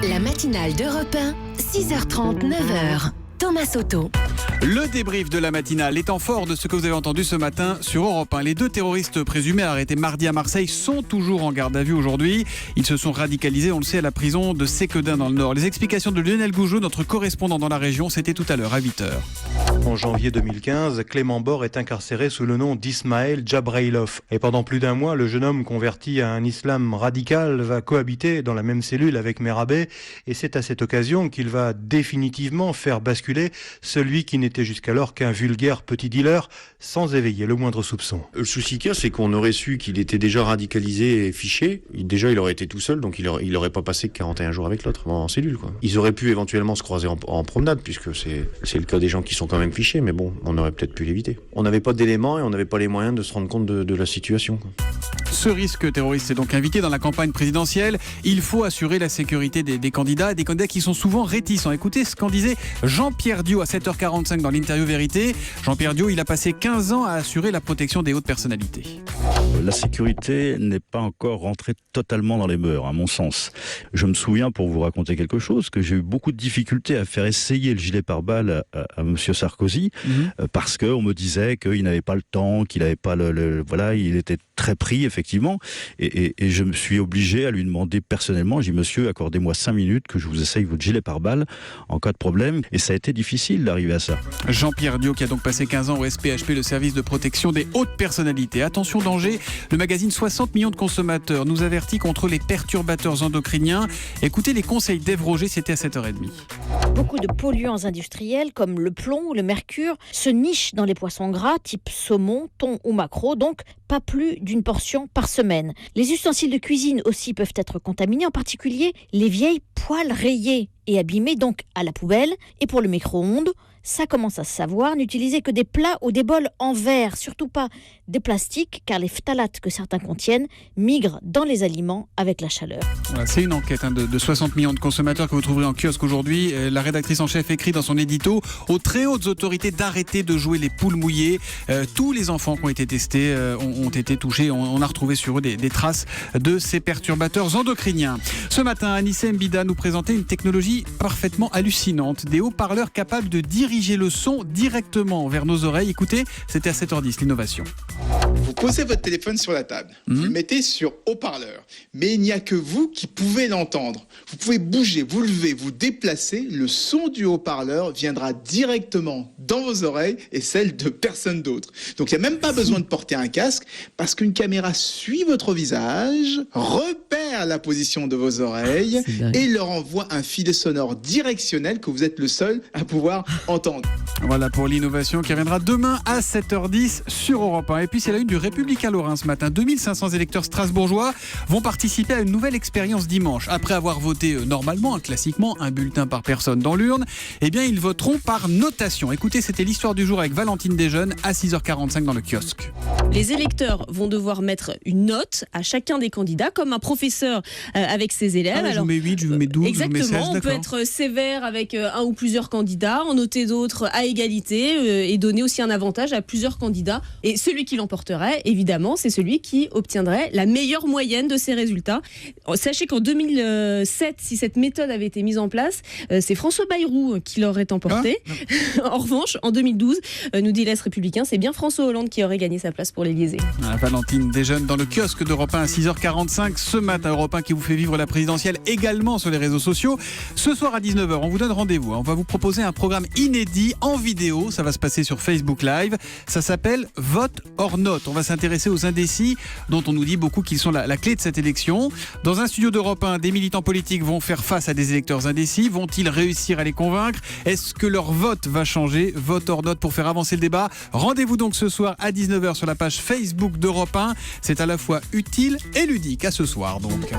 La matinale d'Europe 1, 6h30, 9h. Thomas Soto. Le débrief de la matinale étant fort de ce que vous avez entendu ce matin sur Europe 1. Les deux terroristes présumés arrêtés mardi à Marseille sont toujours en garde à vue aujourd'hui. Ils se sont radicalisés, on le sait, à la prison de Séquedin dans le Nord. Les explications de Lionel Gougeot, notre correspondant dans la région, c'était tout à l'heure à 8h. En janvier 2015, Clément Bord est incarcéré sous le nom d'Ismaël Djabrailov. Et pendant plus d'un mois, le jeune homme converti à un islam radical va cohabiter dans la même cellule avec Merabet. Et c'est à cette occasion qu'il va définitivement faire basculer celui qui n'était jusqu'alors qu'un vulgaire petit dealer sans éveiller le moindre soupçon. Le souci qu'il y a, c'est qu'on aurait su qu'il était déjà radicalisé et fiché. Déjà, il aurait été tout seul, donc il aurait pas passé que 41 jours avec l'autre en cellule, quoi. Ils auraient pu éventuellement se croiser en promenade, puisque c'est le cas des gens qui sont quand même fichés, mais bon, on aurait peut-être pu l'éviter. On n'avait pas d'éléments et on n'avait pas les moyens de se rendre compte de la situation, quoi. Ce risque terroriste est donc invité dans la campagne présidentielle. Il faut assurer la sécurité des candidats, des candidats qui sont souvent réticents. Écoutez ce qu'en disait Jean-Pierre Diot à 7h45 dans l'interview Vérité. Jean-Pierre Diot, il a passé 15 ans à assurer la protection des hautes personnalités. La sécurité n'est pas encore rentrée totalement dans les mœurs, à mon sens. Je me souviens, pour vous raconter quelque chose, que j'ai eu beaucoup de difficultés à faire essayer le gilet pare-balles à M. Sarkozy, parce qu'on me disait qu'il n'avait pas le temps, qu'il n'avait pas voilà, il était très pris, effectivement, et je me suis obligé à lui demander personnellement, j'ai dit, monsieur, accordez-moi 5 minutes que je vous essaye votre gilet pare-balles en cas de problème, et ça a été difficile d'arriver à ça. Jean-Pierre Diot qui a donc passé 15 ans au SPHP, le service de protection des hautes personnalités. Attention danger, le magazine 60 millions de consommateurs nous avertit contre les perturbateurs endocriniens. Écoutez les conseils d'Ève Roger, c'était à 7h30. Beaucoup de polluants industriels comme le plomb ou le mercure se nichent dans les poissons gras type saumon, thon ou maquereau, donc pas plus d'une portion par semaine. Les ustensiles de cuisine aussi peuvent être contaminés, en particulier les vieilles poêles rayées et abîmées, donc à la poubelle. Et pour le micro-ondes, ça commence à se savoir, n'utilisez que des plats ou des bols en verre, surtout pas des plastiques, car les phtalates que certains contiennent migrent dans les aliments avec la chaleur. Voilà, c'est une enquête de 60 millions de consommateurs que vous trouverez en kiosque aujourd'hui. La rédactrice en chef écrit dans son édito aux très hautes autorités d'arrêter de jouer les poules mouillées. Tous les enfants qui ont été testés ont été touchés. On a retrouvé sur eux des traces de ces perturbateurs endocriniens. Ce matin, Anissa Mbida nous présentait une technologie parfaitement hallucinante. Des haut-parleurs capables de diriger le son directement vers nos oreilles. Écoutez, c'était à 7h10, l'innovation. Vous posez votre téléphone sur la table, vous le mettez sur haut-parleur, mais il n'y a que vous qui pouvez l'entendre. Vous pouvez bouger, vous lever, vous déplacer, le son du haut-parleur viendra directement dans vos oreilles et celle de personne d'autre. Donc il n'y a même pas besoin de porter un casque parce qu'une caméra suit votre visage, repère la position de vos oreilles et leur envoie un filet sonore directionnel que vous êtes le seul à pouvoir entendre. Voilà pour l'innovation qui reviendra demain à 7h10 sur Europe 1. Et puis c'est la une du Républicain Lorrain ce matin. 2500 électeurs strasbourgeois vont participer à une nouvelle expérience dimanche. Après avoir voté normalement, classiquement, un bulletin par personne dans l'urne, eh bien ils voteront par notation. Écoutez, c'était l'histoire du jour avec Valentine Desjeunes à 6h45 dans le kiosque. Les électeurs vont devoir mettre une note à chacun des candidats, comme un professeur avec ses élèves. Je vous mets 8, je vous mets 12, exactement, je vous mets 16, on peut être sévère avec un ou plusieurs candidats, en noter d'autres à égalité et donner aussi un avantage à plusieurs candidats. Et celui qui l'emporterait, évidemment, c'est celui qui obtiendrait la meilleure moyenne de ses résultats. Sachez qu'en 2007, si cette méthode avait été mise en place, c'est François Bayrou qui l'aurait emporté. En revanche, en 2012, nous dit l'Est républicain, c'est bien François Hollande qui aurait gagné sa place pour l'Élysée. Valentine Desjeunes dans le kiosque d'Europe 1 à 6h45 ce matin. Europe 1 qui vous fait vivre la présidentielle également sur les réseaux sociaux. Ce soir à 19h, on vous donne rendez-vous. On va vous proposer un programme inédit en vidéo. Ça va se passer sur Facebook Live. Ça s'appelle Vote or Note. On va s'intéresser aux indécis dont on nous dit beaucoup qu'ils sont la clé de cette élection. Dans un studio d'Europe 1, des militants politiques vont faire face à des électeurs indécis. Vont-ils réussir à les convaincre? Est-ce que leur vote va changer? Vote or Note pour faire avancer le débat. Rendez-vous donc ce soir à 19h sur la page Facebook d'Europe 1. C'est à la fois utile et ludique. À ce soir donc.